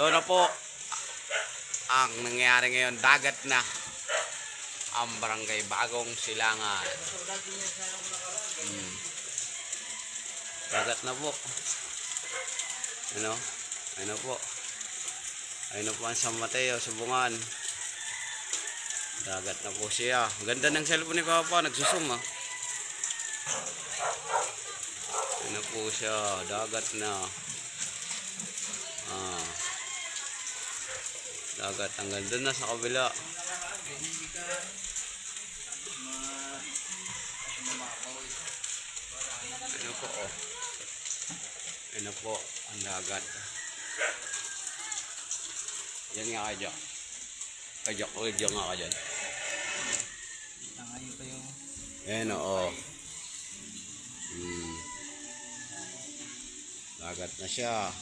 Ito na po ang nangyayari ngayon. Dagat na ang barangay Bagong Silangan. Dagat na po. Ano po. Ayun po ang San Mateo, Subungan. Dagat na po siya. Ganda ng cellphone ni Papa, nagsusum ah. Ayun po siya, dagat na. Dagat, ang ganda na sa kabila. Ano po oh. Ano po ang dagat. Yan nga ka dyan. Kajak nga ka dyan. Ayan o. Dagat na siya.